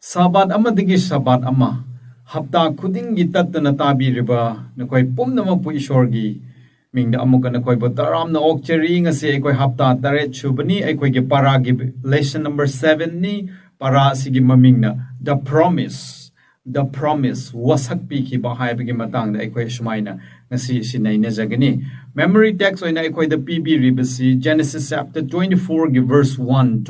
Sabbath amadagi Sabbath ama hapta khudingi tattana tabiriba nakoi pumnama pu ishorgi mingda amuka nakoi botaram na okcheri ngase ekoi hapta taret chubani ekoi ge paragi lesson number 7 ni para sigi mamingna the promise wasak pi ki ba haibagi matang da ekoi sumaina ngasi sinai na jagani memory text oina ekoi the pb ribasi Genesis chapter 24 verse 1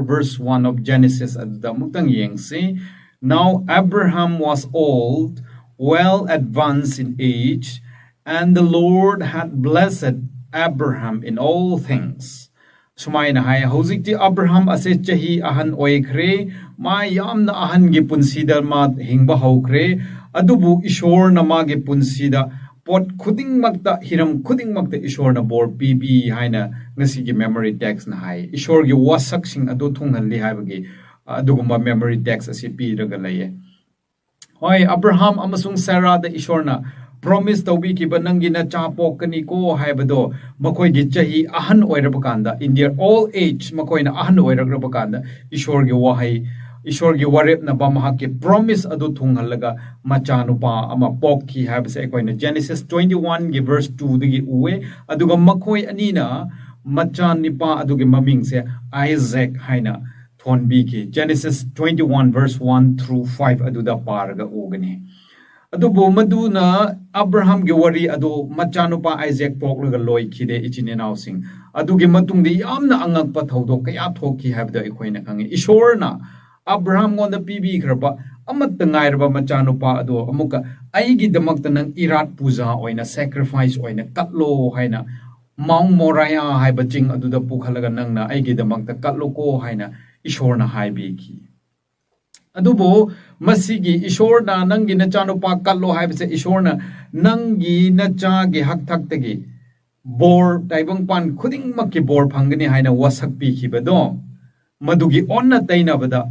verse 1 of Genesis at the mutang yengsi. Now Abraham was old, well advanced in age, and the Lord had blessed Abraham in all things. Sumay na hay hozikti Abraham ase chahi ahan oikre ma yamna ahan gi punsida ma hingba hokre adubu ishor na ma gi punsida pot khuding makta hiram khuding makta ishor na bor bb haina ngasi gi memory text na hay ishor gi wasak sing adu thunghalli haibagi adugumba memory text asi pi raga laye. Hoy Abraham amasung Sarah da ishor na promise tawbi ki banangi na chapok kani ko haibado makoi gi chahi ahan oirapakanda in their all age makoi na ahan oirapakanda ishor gi wahai ishor gi warep na bamha ke promise adu thunghalaga machanupa ama pokki haibase ekoi na Genesis 21 gi verse 2 digi uwe aduga makoi anina machanipa adugi maming se Isaac haina thonbi ki Genesis 21 verse 1 through 5 aduda paraga ugani. Adubo maduna Abraham gi wari adu machanupa Isaac pokluga loi khide ichine naw sing adugi matung di yamna angak pa thodo kaya thoki habda ikoina kangi ishorna Abraham ngonda pibi khraba amat ngairba machanupa adu amuka aigi damakta nang irat puja oina sacrifice oina katlo haina Mount Moriah haiba ching aduda pukhalaga nangna aigi damakta katlo ko haina ishorna haibi ki adubo masigi ishorna nangi nachanupa kallo haibase ishorna nangi nacha gi hakthak tagi bor taibang pan khuding makki bor phangani haina wasak pi khibado madugi onna taina bada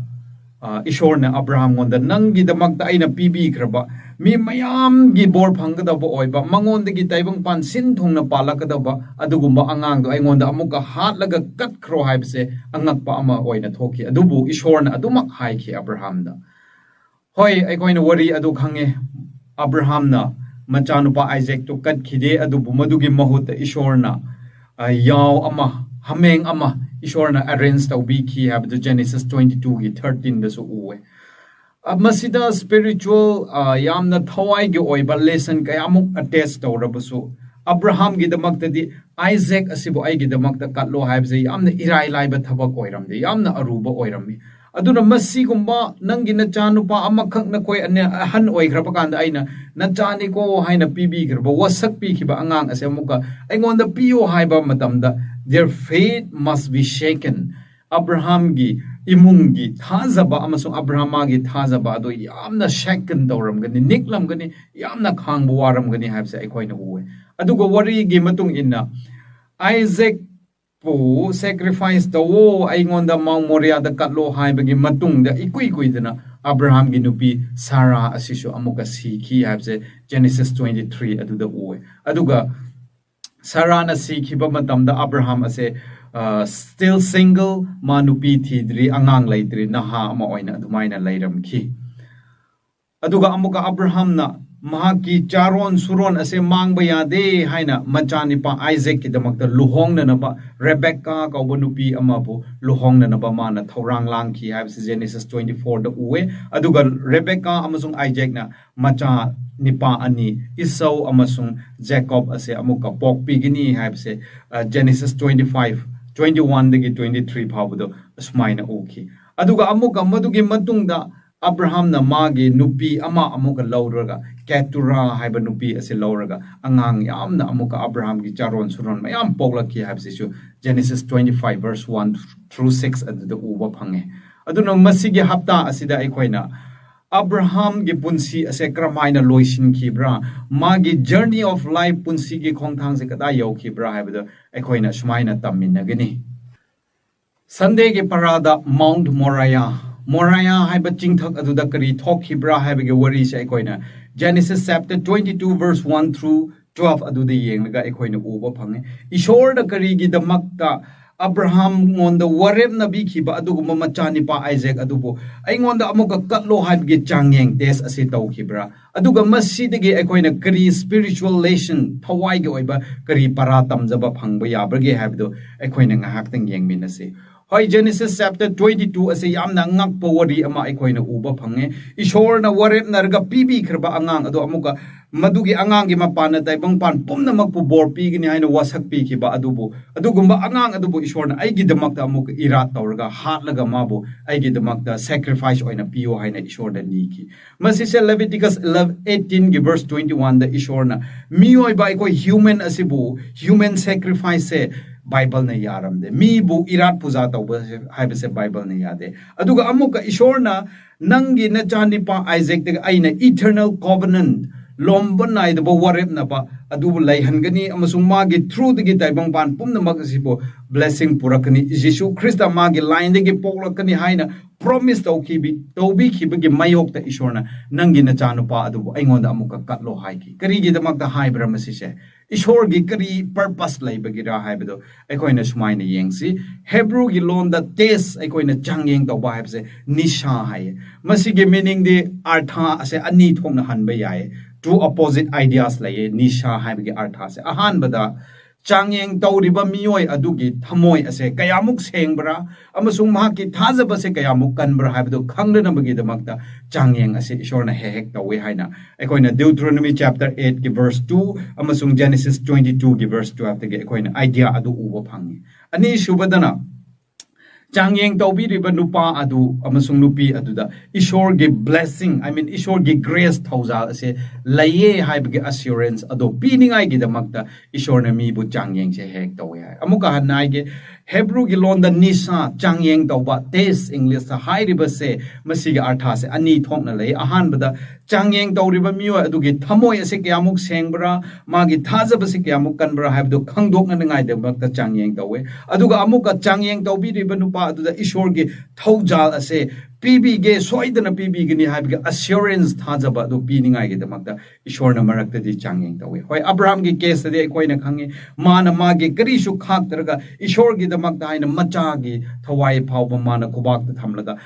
ishorna Abraham ngonda nangi damakta aina pibi kraba mi mayam gi bor phanggadaba oiba mangondagi taibang pan sin thongna palakadaba adugumba angang do aingonda amuka hatlaga kat khro haibase angakpa ama oina thoki adubu ishorna adumak haiki Abraham da Hoy aikoina wari adu khange Abraham na machanupa Isaac to kat khide adu bumadugi mahuta ishorna yaw ama hameng ama ishorna arrange tawbi ki have the Genesis 22 gi 13 da so uwe masida spiritual yamna thawai gi oiba lesson kayamuk attach tawrabusu Abraham gi damakta di Isaac asibo ai gi damakta katlo haibse yamna irai laiba thabak oiramde yamna aruba oirami aduna masigumba nangi nachanupa amakhak na koi ahan oigrapa kanda aina nachani ko haina pibi graba wasak pi khiba angang ase muka aingonda piyo haiba matamda their faith must be shaken. Abraham gi imung gi thazaba amasung Abraham gi thazaba ado yamna shaken dawram gani niklam gani yamna khangbu waram gani haibse aikoina uwe adugo wari gi matung inna Isaac po sacrifice tawo aingonda Mount Moriah da katlo haibagi matung da ikui dana Abraham gi nupi Sarah asisu amuka sikhi haibse Genesis 23 aduda uwe aduga Sarah na sikhiba matamda Abraham ase still single manupi thidri angang laitri naha ama oina adumaina lairamki aduga amuka Abraham na mahaki charon suron ase mangba yade haina machanipa Isaac ki damakta luhongna naba Rebecca ka nupi amabu luhongna naba mana thorang langki haibse Genesis 24 da uwe aduga Rebecca amasung Isaac na macha nipa ani Esau amasung Jacob ase amuka pokpi gini haibse Genesis 25 21 dagi 23 phabudo asmaina uki aduga amuka madugi matungda Abraham na magi nupi ama amuka lauraga Ketura haiba nupi ase lauraga angang yamna amuka Abraham gi charon suron mayam poglaki haibse su Genesis 25 verse 1 through 6 adu uba phange aduna masigi hapta asida aikoina Abraham gi punsi ase kramaina loisin khibra magi journey of life punsi gi khongthang se kada yau khibra haibada aikoina sumaina tamina gani Sunday gi parada Mount Moriah haiba chingthak aduda kari thokhibra haibage wari se aikoina Genesis chapter 22 verse 1 through 12 aduda yenglaga aikoina uba phange ishor da kari gi damakta Abraham ngonda warep na bikiba aduguma machani pa Isaac adubo ay ngonda amuka katlo haibge changyeng test ase tawkibra aduga masidege akoina kari spiritual lesson thawai ge oiba kari paratam jaba phangba yabrage haibdo akoina ngahaktang yengminase Hoi Genesis chapter 22 ase yamna ngakpa wari ama akoina uba phange ishor na warep narga pibi khirba angang ado amuka madugi angang gi mapana taibang pan pumna magpu bor pigini haina wasak pi khiba adubu adugumba angang adubu ishor na aigi damakta amuka irat tawrga hatlaga mabu aigi damakta sacrifice oina piyo haina ishor da niki masise Leviticus 18 gi verse 21 da ishor na miyoi ba ikoi human asibu human sacrifice se Bible na yaram de mi bu irat puja tawba haibase Bible na yade aduga amuka ishor na nangi na chani pa Isaac de aina eternal covenant lomba nai de warep na ba adubu laihan gani amasung magi through de taibang pan pumna magasibo blessing purakani Jesus Christa magi line de poklakani haina promise tawbi khibagi mayok ta ishor na nangi na chanu pa adubu aingonda amuka katlo haiki karigi de magda haibra masise ishor gi kari purpose laibagi ra haibedo akoina sumaina yengsi Hebrew gi lon da test akoina changyeng tawba haibse nisha hai masige meaning de artha ase ani thongna hanba yae two opposite ideas laye nisha haibagi artha se ahan bada changyeng tawriba miyoi adugi thamoi ase kayamuk sengbra amasung mahaki thajaba se kayamuk kanbra haibedo khangdana bagi damakta changyeng ase ishorna hehek tawe haina akoina Deuteronomy chapter 8 ki verse 2 amasung Genesis 22 ki verse 12 tege akoina idea adu ubo phangi ani shubadana changyeng tawbiriba nupa adu amasung nupi aduda ishor ge blessing ishor ge grace thawjal ase laye haibge assurance ado piningai ge damakta ishor na mi bu changyeng se hek tawe hai amuka hanai ge Hebrew gi londa nisa changyeng tawba test English sa hairiba se masiga artha se ani thokna lei ahan bada changyeng tawriba miyo adugi thamoi ase kyamuk sengbra magi thajaba se kyamuk kanbra haibdo khangdokna ngai damakta changyeng tawe aduga amuka changyeng tawbiriba nupa aduda ishor ge thawjal ase PB ge soidana PB gini haibge assurance thajaba adu piningai ge damakta ishor na marakta di changyeng tawe hoi Abraham ge case de koina khange mana mage kari su khak targa ishor ge damakta haina macha ge thawai phawba mana kubak ta thamlaga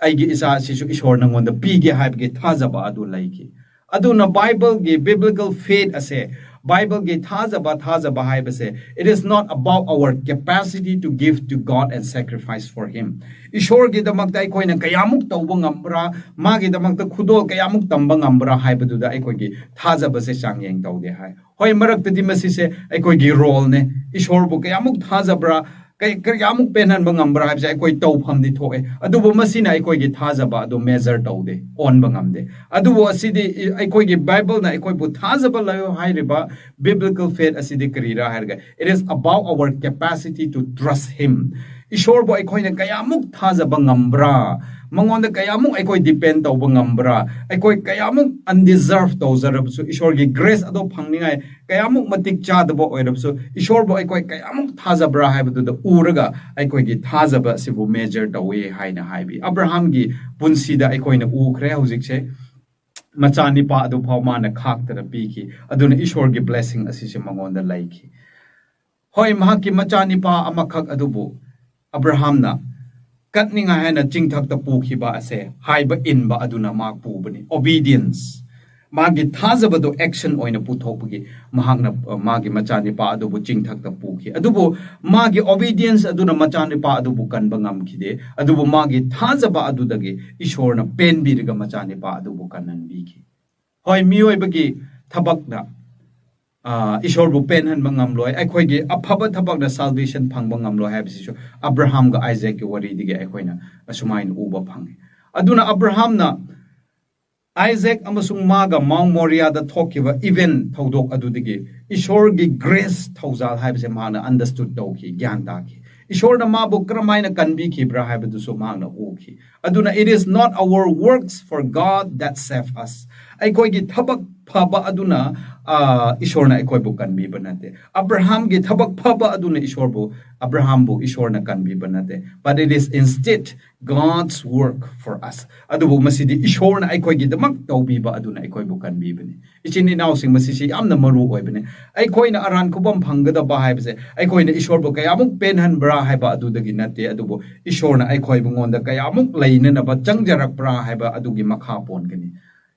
aigi isa sisu ishor na ngonda pige haibge thajaba adu laiki adu na Bible ge biblical faith ase Bible ge thajaba haibase it is not about our capacity to give to God and sacrifice for him ishor ge damakta aikoina kayamuk tawba ngambra magi damakta khudol kayamuk tamba ngambra haibadu da aikoi ge thajaba se changyeng tawde hai hoi marak tadi masise aikoi ge role ne ishor bu kayamuk thajabra kayamuk penan bangambra haibse aikoi tawpham di thoe adubu masina aikoi ge thajaba adu measure tawde on bangamde adubu asidi aikoi ge Bible na aikoi bu thajaba layo hairiba biblical faith asidi karira harga it is about our capacity to trust him ishor bo aikoi na kayamuk thajaba ngambra mangonda kayamuk aikoi depend tawba ngambra aikoi kayamuk undeserved tawjarabsu ishor ge grace ado phangningai kayamuk matik chadaba oirabsu ishor bo aikoi kayamuk thajabra haibadu da uraga aikoi ge thajaba sibu measure tawe haina haibi Abraham gi punsida aikoi na ukhre hujikse machani pa adu phawmana khaktara piki aduna ishor ge blessing asise mangonda laiki hoi mahaki machani pa amakhak adubu Abraham na katninga hena chingthak ta pukhiba ase haiba inba aduna mak pubani obedience magi thajaba do action oina puthokpagi mahakna magi machani pa adubu chingthak ta pukhi adubu magi obedience aduna machani pa adubu kanba ngamkhide adubu magi thajaba adudagi ishorna penbiriga machani pa adubu kanan biki hoi mioi bagi thabakna ishor bu pen han bangam loi aikoi ge aphaba thabak na salvation phang bangam loi habisi so Abraham ga Isaac ge wari dige aikoi na asumain uba phangi aduna Abraham na Isaac amasung maga Mount Moriah da thokiba event thodok adu dige ishor ge grace thawjal habise mana understood doki gyan ta ki ishor na mabu kramaina kanbi ki bra habadu so mana uki aduna it is not our works for God that save us aikoi ge thabak phaba aduna ishor na ikoi bu kan bi banate. Abraham gi thabak phaba aduna ishor bu Abraham bu ishor na kan bi banate. But it is instead God's work for us. Adubu masidi ishor na ikoi gi damak tau bi ba aduna ikoi bu kan bi bani. Ichini naw sing masisi amna maru oi bani. Ikoi na aran kubam phangada ba hai base. Ikoi na ishor bu kaya amuk penhan bra hai ba adu dagi nate adubu ishor na ikoi bu ngonda kaya amuk laina na ba changjarak bra hai ba adugi makha pon gani.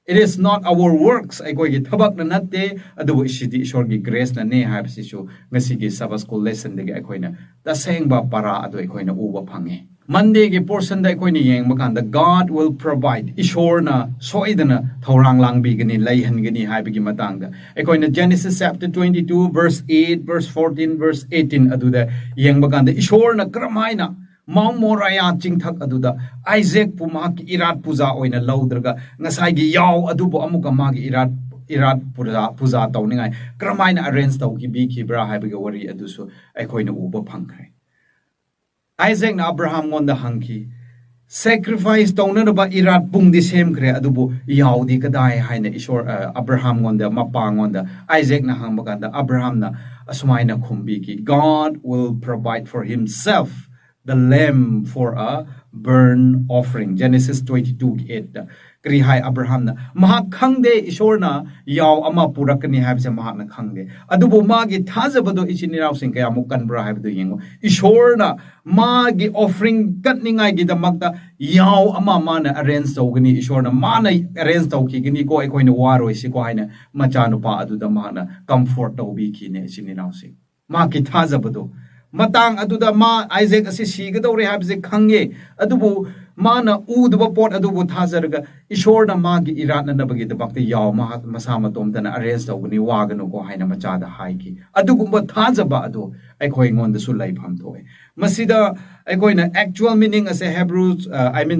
It is not our works. Aikoi gi thabak na natte adubu ishidi ishor gi grace na ne hai basi chu ngasi gi Sabbath school lesson dagi aikoi na taseng ba para adu aikoi na uba phange. Monday gi portion da aikoi ni yeng makanda God will provide ishor na soidana thaurang lang bi gani laihan gani hai bi gi matang da aikoi na Genesis chapter 22 verse 8 verse 14 verse 18 adu da yeng makanda ishor na kramai na Mount Moriah chingthak aduda Isaac puma ki irat puja oina laudraga ngasai gi yaw adubo amuka magi irat puja tawningai kramaina arrange taw ki bi ki bra hai biga wari adusu aikhoina uba phangkhre Isaac na Abraham ngonda hangki sacrifice tawna ba irat pung di sem khre adubo yaw di kadai haina ishor Abraham ngonda mapa ngonda Isaac na hangba Abraham na asmaina khumbi ki God will provide for himself the lamb for a burnt offering. Genesis 22:8. Kri hai Abraham na mahak khangde ishor na yaw ama purakani hai se mahak na khangde. Adubo magi thazabado ichiniraw sing kaya mukan bra hai do yengo. Ishor na magi offering katningai gi damakta yaw ama mana arrange tawgani ishor na mana arrange tawki gani ko ekoi na waroi si ko haina machanu pa adu da mana comfort tawbi ki ne ichiniraw sing. Magi thazabado matang aduda ma Isaac asi sigadore habse khange adubu mana udba pot adubu thazarga ishor na magi iratna nabagi dabakte yaw ma masama tomtana arrest tawgani wagano ko haina machada haiki adugumba thazaba adu aikoi ngonda su laifam thoe masida aikoi na actual meaning as a Hebrews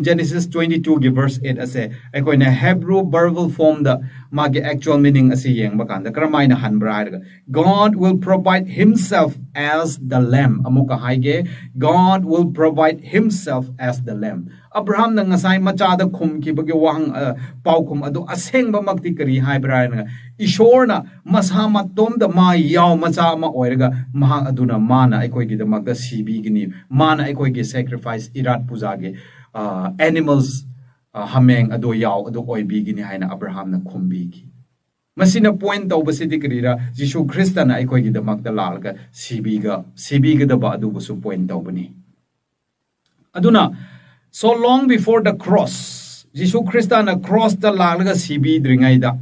Genesis 22 gi verse 8 as a aikoi na Hebrew verbal form da magi actual meaning as yeng bakanda kramaina hanbra God will provide himself as the lamb amuka haige God will provide himself as the lamb Abraham na ngasai machada khum ki bagi wang pau khum adu aseng ba makti kari hai bra na ishor na masama tom da ma yaw macha ma oiraga mahang aduna mana aikoi gi da magda sibi gini mana aikoi gi sacrifice irat puja ge animals hameng ado yaw ado oibi gini haina Abraham na khumbi ki masina point tau basiti karira Jishu Krista na aikoi gi da magda lalga sibi ga da ba adu busu point tau bani aduna so long before the cross Jishu Krista na cross da lalga sibi dringai da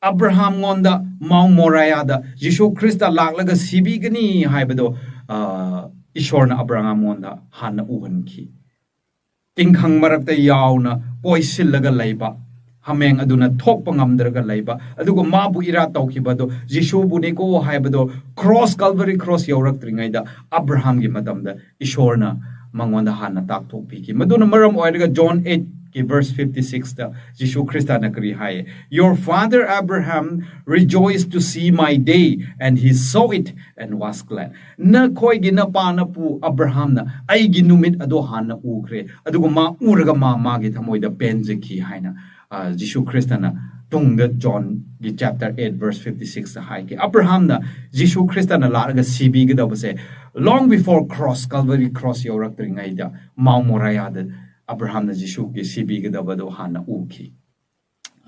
Abraham ngonda Mount Moriah da Jishu Krista laglaga sibi gani haibado ishor na Abraham ngonda hana uhan ki tingkhang marakta yawna poisillaga laiba hameng aduna thokpa ngamdraga laiba adugo mabu ira tawkhibado Jishu bu ne ko haibado cross Calvary cross yawrak tringai da Abraham gi madamda ishor na mangonda hana tak thokpi ki maduna maram oiraga John 8 verse 56 da Jishu Krista na kri hai your father Abraham rejoiced to see my day and he saw it and was glad na khoi gi na pa na pu Abraham na ai gi numit ado hana ukre adugo ma uraga ma gi thamoi da penje ki haina Jishu Krista na tung da John gi chapter 8 verse 56 da hai ki Abraham na Jishu Krista na la ga sibi gi da base long before cross Calvary cross yorak tringai da Mount Moriah da Abraham na Jishu ki sibi ga dabado hana uki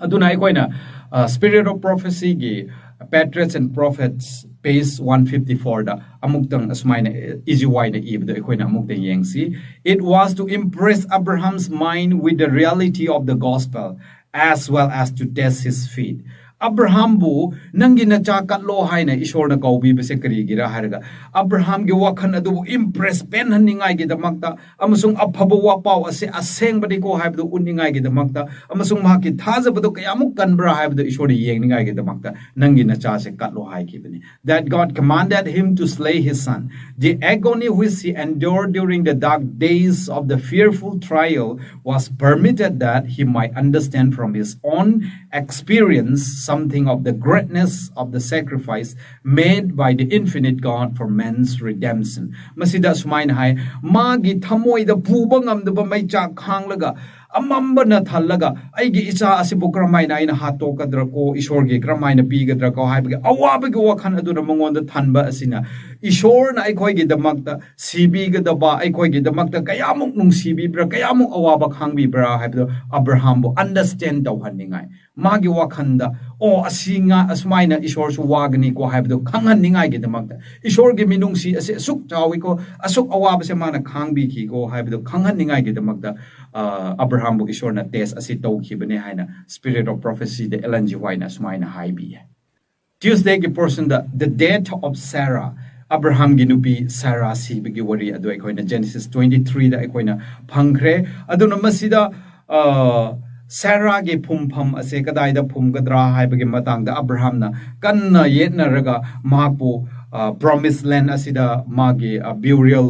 aduna ikoina spirit of prophecy gi patriots and prophets page 154 da amuktang asmaina easy wide eve da ikoina amuktang yengsi it was to impress Abraham's mind with the reality of the gospel as well as to test his faith Abraham bu nangi na chakat lo haina ishor na kaubi bese kari gira haraga Abraham ge wakhan adu impress pen haningai ge damakta amasung aphaba wa pau ase aseng badi ko haibdu uningai ge damakta amasung ma ki thaja badu kayamuk kanbra haibdu ishor yengningai ge damakta nangi na cha se kat lo hai ki bani that God commanded him to slay his son the agony which he endured during the dark days of the fearful trial was permitted that he might understand from his own experience something of the greatness of the sacrifice made by the infinite God for man's redemption. Masida sumain hai magi thamoi da puba ngam da mai cha khang laga amambana thalaga aigi icha asibu kramaina aina hato kadra ko ishor ge kramaina pi gadra ko haibge awaba ge wakhan aduna mangonda thanba asina ishor na aikoi ge damakta sibi ge daba aikoi ge damakta kayamuk nung sibi bra kayamuk awaba khangbi bra haibdo Abraham bo understand daw haningai magi wakhanda o asinga asmaina ishor su wagni ko haibdo khangan ningai ge damakta ishor ge minung si ase suk chawi ko asuk awaba se mana khangbi ki ko haibdo khangan ningai ge damakta Abraham bo ishor na test asi tawki bane haina spirit of prophecy de LNG waina asmaina haibi Tuesday ge person the death of Sarah Abraham gi nupi Sarah si bigi wari adu aikoina Genesis 23 da aikoina phangkhre aduna masida Sarah ge phumpham ase kadai da phumgadra haibagi matang da Abraham na kanna yetna raga mapu promised land asida magi burial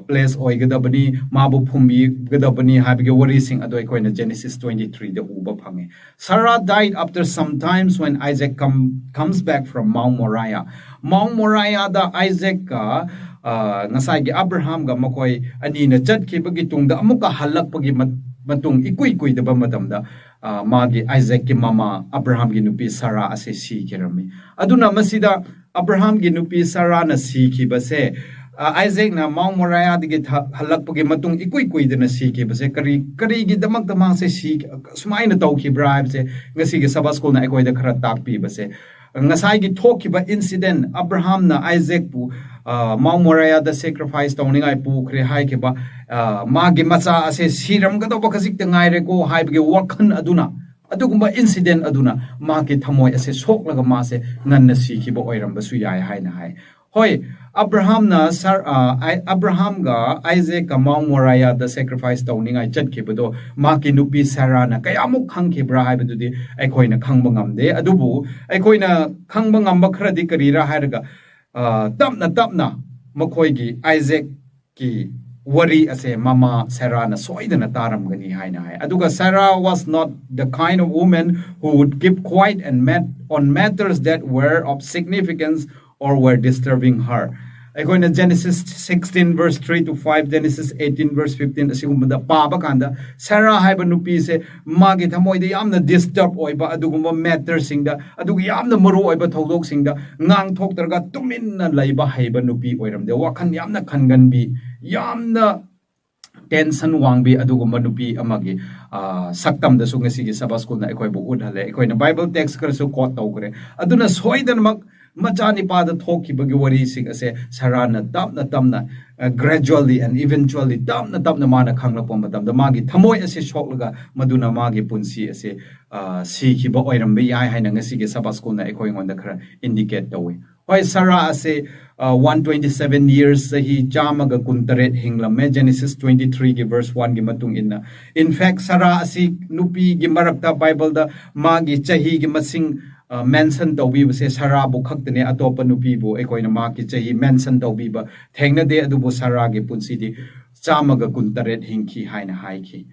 place oigadabani mabu phumbi gadabani haibagi wari sing adu aikoina Genesis 23 da uba phange Sarah died after some times when Isaac comes back from Mount Moriah da Isaac ka ngasai gi Abraham ga makoi ani na chatkibagi tungda amuka halakpagi matung ikui daba matamda magi Isaac ki mama Abraham gi nupi Sarah ase si kirami aduna masida Abraham gi nupi Sarah na si ki base Isaac na Mount Moriah digi halakpagi matung ikui dana si ki base kari gi damak damang se si sumai na tawki bribe se ngasi gi Sabbath school na ikoi da khara takpi base ngasai gi thokiba incident Abraham na Isaac pu Mount Moriah da sacrifice tawningai pu khre hai ke ba magi macha ase siram ga to bakasik tangai re ko hai ge wakhan aduna adugumba incident aduna magi thamoi ase sok laga ma se ngan na si ki ba oiram ba su yai hai na hai hoi Abraham na Abraham ga Isaac ka Mount Moriah da sacrifice tawningai chat ke bado magi nupi Sarah na kayamuk khang ke bra hai badu di aikoi na khang bangam de adubu aikoi na khang bangam ba khra di karira hai raga tapna makhoi gi Isaac ki wari ase mama Sarah na soidana taram gani haina hai aduga Sarah was not the kind of woman who would keep quiet and on matters that were of significance or were disturbing her aikoina Genesis 16 verse 3 to 5 Genesis 18 verse 15 asigumda paba kanda Sarah haiba nupi se magi thamoi de yamna disturb oiba adugumba matter singda aduga yamna maru oiba thodok singda ngang thok targa tumin na laiba haiba nupi oiram de wakhan yamna khangan bi yamna tension wangbi adugumba nupi amagi saktam da su ngasi gi Sabbath school na ekoi bu udhale ekoi na Bible text kar su quote tawkre aduna soidan mak machani pada thoki bagi wari sing ase Sarana tamna gradually and eventually tamna mana khangla pom matam da magi thamoi ase shoklaga maduna magi punsi ase si ki ba oiram be yai haina ngasi ge Sabbath school na ekoi ngonda khara indicate tawi hoi Sarah ase 127 years hi chamaga kuntaret hinglame Genesis 23 gi verse 1 gi matung inna in fact Sarah ase nupi gi marakta Bible da magi chahi gi masing mention tawbi se Sarah bu khaktene atopa nupi bu ekoina ma ki chahi mention tawbi ba thengna de adu bu Sarah ge punsi di chamaga kuntaret hingki haina haiki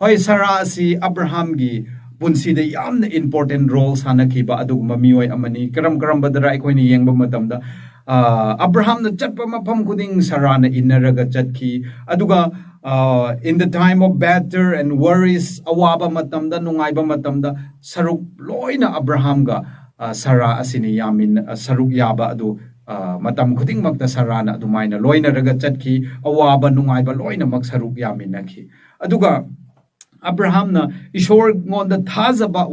hoi Sarah si Abraham gi punsi de yamna important role sana ki ba adu mamioi amani karam badara ekoina yengba matamda Abraham na chatpa mafam kuding Sarah na inaraga chatki aduga in the time of batter and worries awaba matamda nungaiba matamda saruk loina Abraham ga Sarah asini yamin saruk yaba adu matam kuding magta Sarah na adumaina loina raga chatki awaba nungaiba loina mag saruk yamin nakhi aduga Abraham na ishor ngonda thazaba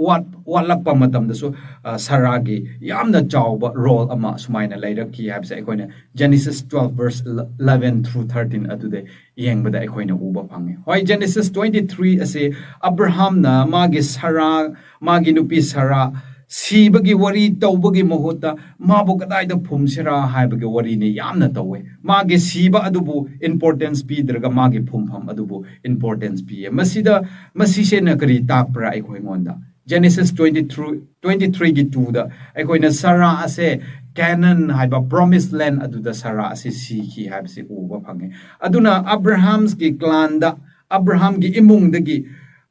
walakpa matamda so Sarah gi yamna chawba role ama sumaina lairaki habsa ekoina Genesis 12 verse 11 through 13 atude yengbada ekoina uba phange hoi Genesis 23 ase Abraham na magi Sarah magi nupi Sarah sibagi wari tawbagi mahuta mabu kadai da phumsira haibagi wari ne yamna tawe magi siba adubu importance pi draga magi phumpham adubu importance pi masida masise na kari takpra aikoi ngonda Genesis 23 gi 2 da aikoi na Sarah ase Canaan haiba promised land aduda Sarah ase si ki haibse uba phange aduna Abraham's gi clan da Abraham gi imung dagi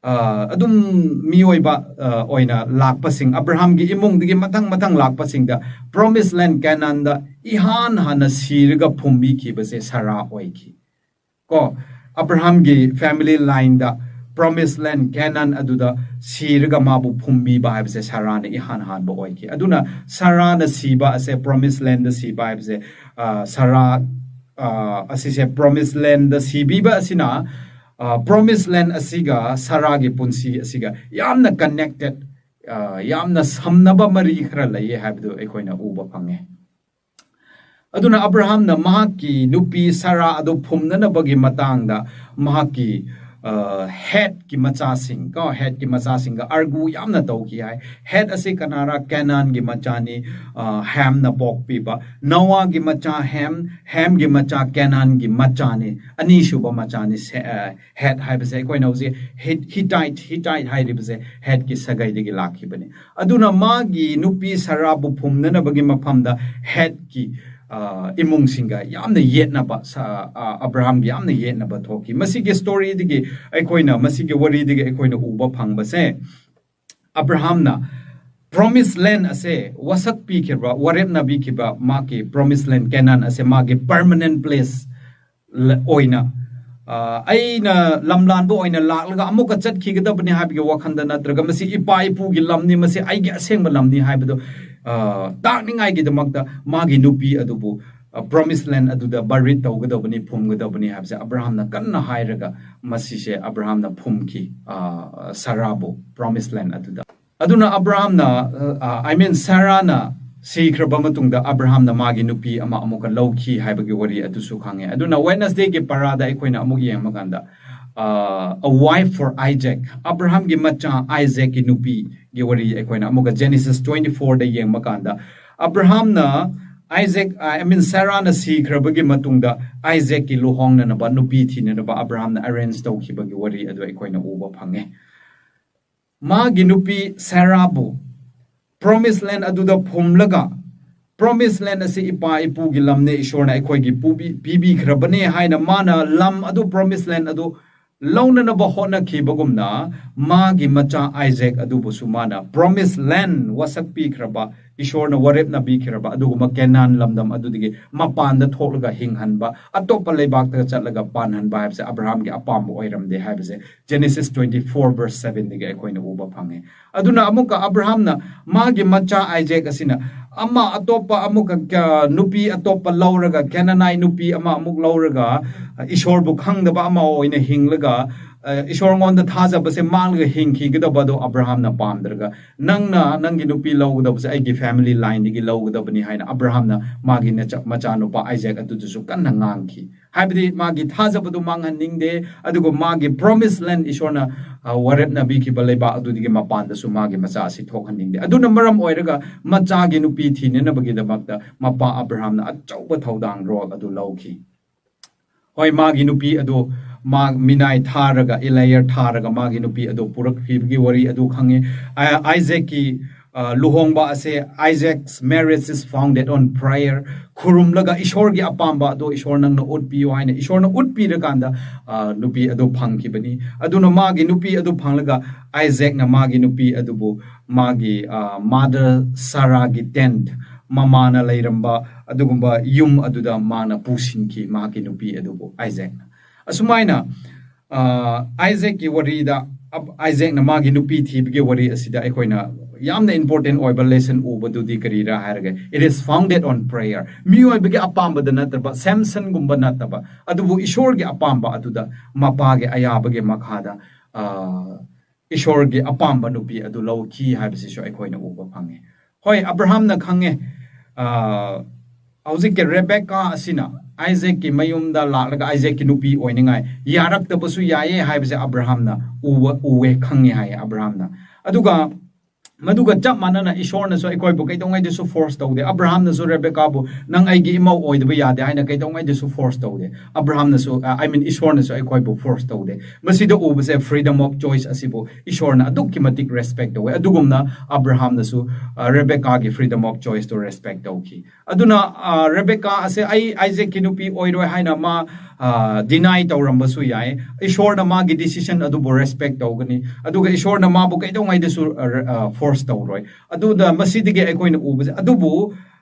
adum miyoiba oina lakpasing Abraham gi imung digi matang lakpasing da promised land Canaan da ihan hana sirga phumbi ki base Sarah oiki ko Abraham gi family line da promised land Canaan aduda siraga mabu phumbi ba haibse Sarana ihan han ba oiki aduna Sarana siba ase promised land the siba haibse Sarah asise promised land the sibi ba asina promised land asiga Saragi punsi asiga yamna connected yamna samnaba mari khara laye haibdu ekoina uba phange aduna Abraham na mahaki nupi Sarah adu phumna bagi matangda mahaki head ki macha sing ko head ki macha sing ga argu yamna tawki hai head ase kanara Canaan gi machani Ham na bok pi ba Noah gi macha Ham gi macha Canaan gi machani ani shuba machani head hai base koi no se Hittite hai ri base head ki sagai de gi lakhi bane aduna ma gi nupi Sarah bu phumna na bagi maphamda head ki imung singa yamna yetna ba Abraham yamna yetna ba thoki masige story dige aikoina masige wari dige aikoina uba phangba se Abraham na promised land ase wasak pi khirba warep na bi khiba ma ke promised land Canaan ase ma ke permanent place oina aina lamlan bo oina laklaga amuka chat khigadabni habi ge wakhanda natraga masi ipa ipu gi lamni masi ai ge asengba lamni haibdo takningai gi damakta magi nupi adubu promised land aduda barit tawgadabani phumgadabani habse Abraham na kanna hairaga masi se Abraham na phumki Sarabo promised land aduda aduna Abraham na I mean Sarah na sikraba matungda Abraham na magi nupi ama amuka lawki haibagi wari adusu khange aduna Wednesday ge parada aikoina amuk yeng maganda a wife for Isaac Abraham gi macha Isaac gi nupi gi wari aikoina amuka Genesis 24 da yeng makanda Abraham na Isaac I mean Sarah na sikraba gi matungda Isaac gi luhong na ba nupi thina na ba Abraham na arrange tawkhiba gi wari adu aikoina uba phange ma gi nupi Sarah bu promised land aduda phumlaga promised land ase ipa ipu gi lamne ishorna ekhoi gi pibi khrabane haina mana lam adu promised land adu launa na ba hona khibagumna ma gi macha Isaac adu busumana promised land wasak pi khraba ishorna warep na bi khraba adu ma Canaan lamdam adu dige mapan da tholaga hinghanba atopa leibak ta chatlaga panhan ba habse Abraham gi apam oiram de habse Genesis 24 verse 7 dige ekhoi na uba phange aduna amuka Abraham na ma gi macha Isaac asina ama atopa amuka nupi atopa lauraga Canaanite nupi ama amuk lauraga ishor bu khangdaba ama oina hinglaga ishor ngonda thaja base mangga hingki gidaba do Abraham na pamdraga nangna nangi nupi lawgda base aigi family line digi lawgda bani haina Abraham na magi na macha nupa Isaac atuju kanna ngangki haibdi magi thaja badu manghan ningde adugo magi promised land ishorna warep na biki baleba adu dige mapanda su magi macha asi thokhan ningde aduna maram oiraga macha gi nupi thine na bagi damakta mapa Abraham na achauba thaudang rol adu lawki hoi magi nupi adu mag minai tharaga ilayer tharaga magi nupi adu purak khibgi wari adu khange Isaac ki luhongba ase Isaac's marriage is founded on prayer khurum laga ishor gi apamba do ishor nang na utpi haina ishor na utpi ra kanda nupi adu phangki bani aduna magi nupi adu phanglaga Isaac na magi nupi adu bu magi mother Sarah gi tent mamana leiramba adugumba yum aduda mana pusinki magi nupi adu bu Isaac asumaina Isaac ki wari da Isaac na magi nupi thibge wari asida ekoina yamna important oiba lesson ubadu di karira harga it is founded on prayer mioi bege apamba da nataba Samson gumba nataba adubu ishor ge apamba aduda mapa ge ayaba ge makhada ishor ge apamba nupi adu lawki habisi sho ekoina uba phange hoi Abraham na khange hauzik ke Rebecca asina Isaac ki mayum da laga Isaac ki nupi oiningai yarak tabasu yaye habise Abraham na uwe khange hai Abraham na aduga maduga chap manana ishor na so ekoi bu kaitong ai desu force tawde Abraham na so Rebecca bu nang ai gi imau oidba yade haina kaitong ai desu force tawde Abraham na so I mean ishor na so ekoi bu force tawde masida ubase freedom of choice asibu ishor na aduk kimatik respect tawe adugumna Abraham na so Rebecca gi freedom of choice to respect tawki aduna Rebecca ase ai Isaac kinupi oiroi haina ma deny tawrambasu yai ishor na ma gi decision adubu respect tawgani aduga ishor na ma bu kaitong ai desu force tawroi aduda masidige ekoina ubase adubu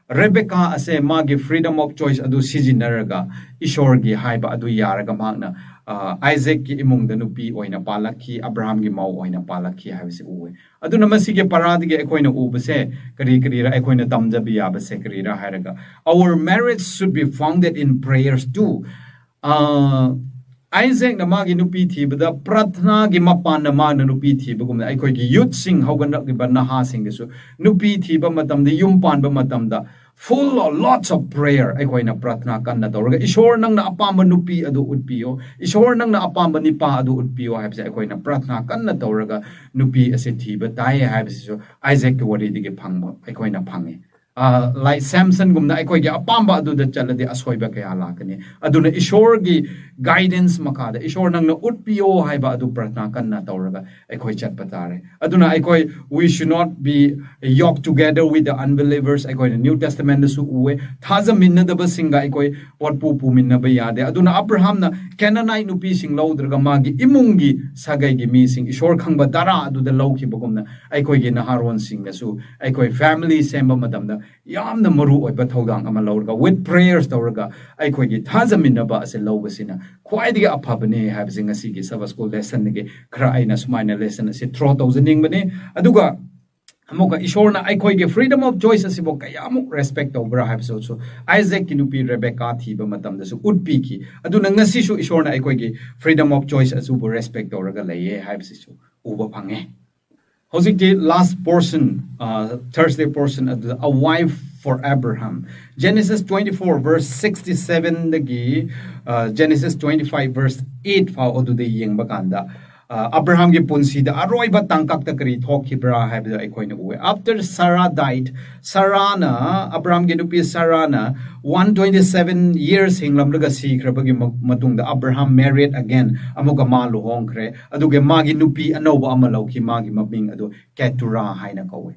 Rebecca ase magi freedom of choice adu sijinaraga ishor gi haiba adu yaraga magna Isaac ki imung da nupi oina palaki Abraham gi mau oina palaki habise uwe aduna masige paradi ge ekoina ubase kari ra ekoina tamjabi yabase kari ra haraga our marriage should be founded in prayers too Isaac na magi nupi thibada prathna gi mapan na ma na nupi thibagum aikoi gi youth sing haugan gi banaha sing su nupi thiba matam de yum pan ba matam da full of lots of prayer aikoina prathna kanna dorga ishor nang na apamba nupi adu utpio ishor nang na apamba nipa adu utpio habse aikoina prathna kanna dorga nupi ase thiba tai habse so Isaac ke wari dige phangba aikoina phange like Samson gumna aikoi ge apamba adu da chalade asoiba kaya lakani aduna ishor gi guidance makada ishor nang na utpio haiba adu prathna kanna dorga aikoi chat patare aduna aikoi we should not be yoked together with the unbelievers aikoi New Testament su uwe thaza minna da basinga aikoi pot pu minna ba yade aduna Abraham na Canaanite nupi sing lawdraga magi imungi sagai gi mi sing ishor khangba dara adu da lawki bagumna aikoi ge naharon sing su aikoi family semba madamda yamna maru oiba thodang ama lawrga with prayers tawrga aikoi gi thaza minna ba ase lawbasina khwaidi ga aphabane habsing asi gi Sabbath school lesson ge khra aina sumaina lesson ase throw tawzaning bane aduga amoga ishorna aikoi ge freedom of choice asibo kayamuk respect over habso so Isaac kinupi Rebecca thiba matam da su utpi ki aduna ngasi su ishorna aikoi ge freedom of choice asubo respect over laye habsi su uba phange hojik the last portion Thursday portion a wife for Abraham Genesis 24 verse 67 dagi Genesis 25 verse 8 fa odu de yeng bakanda Abraham ge punsi da aroi ba tangkak ta kari thok hibra habi aikoi na uwe after Sarah died Sarana Abraham ge nupi Sarana 127 years hinglam laga si khrabagi matung da Abraham married again amuga ma luhong khre aduge magi nupi anoba amalauki magi mabing adu Keturah haina kawe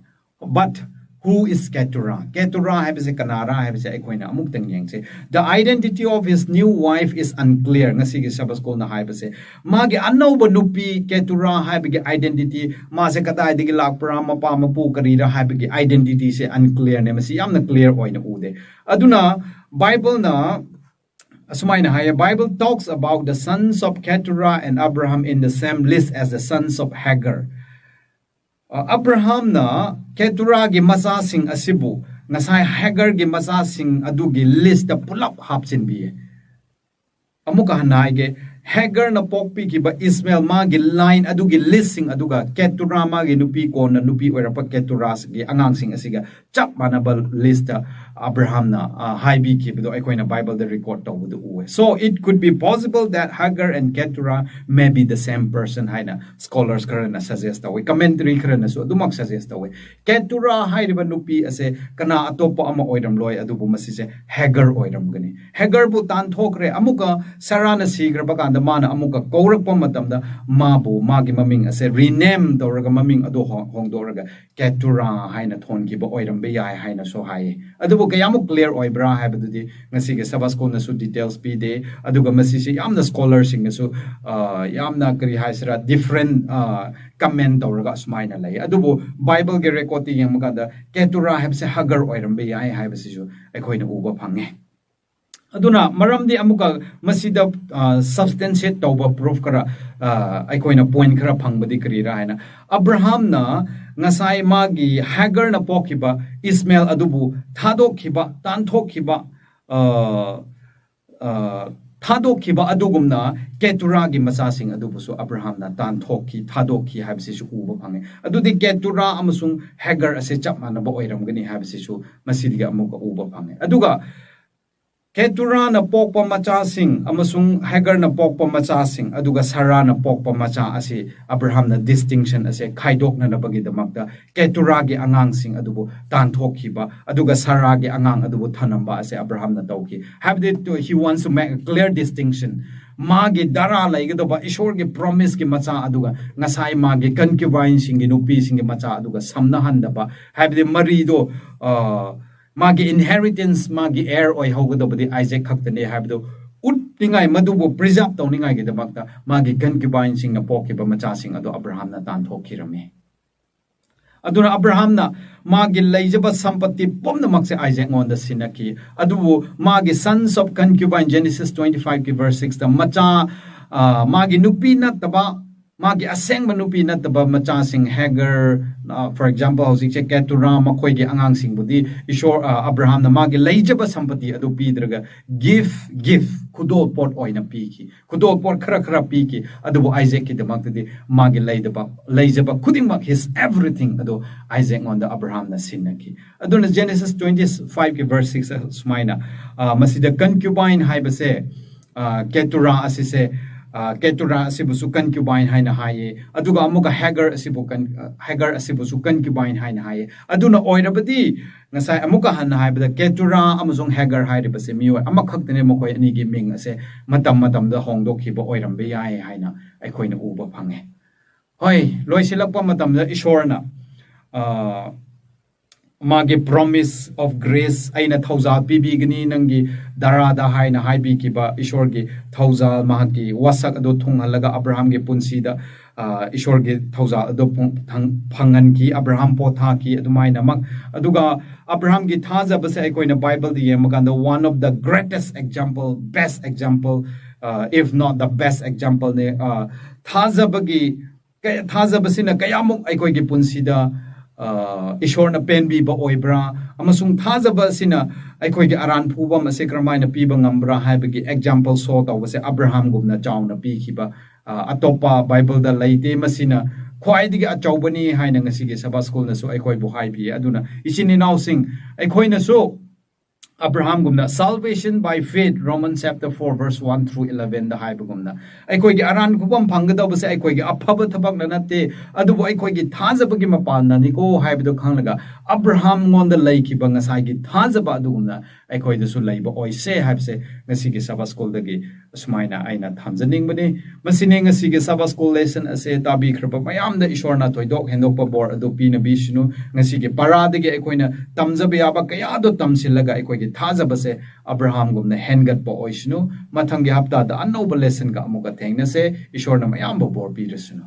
but who is Keturah? Keturah habise kanara habise aikoina amuk tang yengse the identity of his new wife is unclear ngasi gi Sabbath school na habise magi anoba nupi Keturah habige identity ma se kata digi lakpra mapa mapu karira habige identity se unclear ne masi yamna clear oina ude aduna Bible na Asmaina haya Bible talks about the sons of Keturah and Abraham in the same list as the sons of Hagar Abraham na Keturah gi masa sing asibu ngasai Hagar gi masa sing adugi list da pulap hapsin biye amuka hanai ge Hagar na pokpi ki ba Ismail ma gi line adugi listing aduga Keturah ma gi nupi ko na nupi oira pa Keturah gi angang sing asiga chap manabal list Abraham na haibi ki bido aikoi na Bible the record to budu uwe so it could be possible that Hagar and Keturah may be the same person haina scholars karana suggest away commentary karana so dumak suggest away Keturah hairiba nupi ase kana atopo ama oiram loy adubu masise Hagar oiram gani Hagar bu tan thokre amuka Sarah na sigra baka da mana amuka kourakpa matamda mabu magi maming ase rename doraga maming ado hongdoraga Keturah haina thonki ba oiram be yai haina so hai adubu kayamuk clear oibra habadudi ngasi ge Sabbath school na su details pi de aduga masisi yamna scholars sing su yamna kari haisra different comment doraga smaina lai adubu Bible ge record ti yang magada Keturah habse Hagar oiram be yai habasi su ekoina uba phange aduna maramdi amuka masida substantiate tawba proof kara aikoina point kara phangbadi karira haina Abraham na ngasai magi Hagar na pokiba Ismail adubu thadokhiba tanthokhiba thadokhiba adugumna Keturah gi masasing adubu so Abraham na tanthokhi thadokhi habisi su uba phange adudi Keturah amasung Hagar ase chap manaba oiram gani habisi su masidiga amuka uba phange aduga Keturah na pokpa macha sing amasung Hagar na pokpa macha sing aduga Sarah na pokpa macha ase Abraham na distinction ase khaidok na nabagi damakta Keturah gi angang sing adubu tanthokhiba aduga Sarah gi angang adubu thanamba ase Abraham na tawki he wants to make a clear distinction magi dara laigadoba ishor gi promise gi macha aduga ngasai magi concubine sing gi nupi sing gi macha aduga samna handaba habde marido magi inheritance magi heir oi hogodobadi Isaac khaktane habdo uttingai madubo preserve tawningai gi damakta magi concubine sing na pokiba macha sing ado Abraham na tan thokhirame aduna Abraham na magi leijaba sampatti pomna makse Isaac on the sinaki adubu magi sons of concubine Genesis 25 verse 6 the macha magi nupi nattaba magi aseng manupi nattaba machasing Hagar for example hojik che Ketura makhoi gi angang sing budi ishor Abraham na magi leijaba sampati adu pidraga give kudol pot oina piki kudol pot khara piki adu Isaac ki damak di magi leijaba kudingmak his everything adu Isaac on the Abraham na sinaki adu na Genesis 25 ki verse 6 sumaina masida concubine haibase Ketura asise Ketura asibusu concubine haina haye aduga amuga Hagar asibusu concubine haina haye aduna oirabadi ngasai amuga hanna haibada Ketura amazong Hagar hairibase miyo amakhaktene mokoi ani gi ming ase matam da hongdokhiba oirambe yae haina aikoina uba phange hoi loisilakpa matamda ishorna magi promise of grace aina thauza pibi gni nangi darada haina haibi kiba ishor gi thauza mahaki wasak ado thunghalaga Abraham ge punsida ishor ge thauza ado phangan ki Abraham potha ki adumaina mak aduga Abraham gi thaza base aikoina Bible di yemaganda one of the greatest example best example if not the best example ne thaza basina kayamuk aikoi ge punsida ishor na pen bi ba oibra amasung thajaba sina aikoi ge aran phuba mase kramaina piba ngambra haibagi example so ta wase Abraham gumna chauna pi khiba atopa Bible da laite masina khwai dige achaubani haina ngasi ge Sabbath school na so aikoi bu hai bi aduna ichini now sing aikoi na so Abraham gumna salvation by faith Romans chapter 4 verse 1 through 11 da hai gumna aikoi ge aran kubam phangada base aikoi ge aphaba thabak na nate adubu aikoi ge thajaba gi mapan na ni ko hai bido khanglaga Abraham ngonda laiki ba ngasai gi thajaba adugumna aikoi da su laiba oise haibse ngasi ge Sabbath school da gi sumaina aina thamjaning bani masine ngasi ge Sabbath school lesson ase tabi khirba mayam da ishorna toidok hendok pa bor adu pi na bishnu ngasi ge parada ge aikoina tamjabe aba kaya do tamsilaga aikoi ge thajabase Abraham gumna hengat pa oishnu mathangi hapta da annoba lesson ga amuga thengna se ishorna mayam bor pi resunu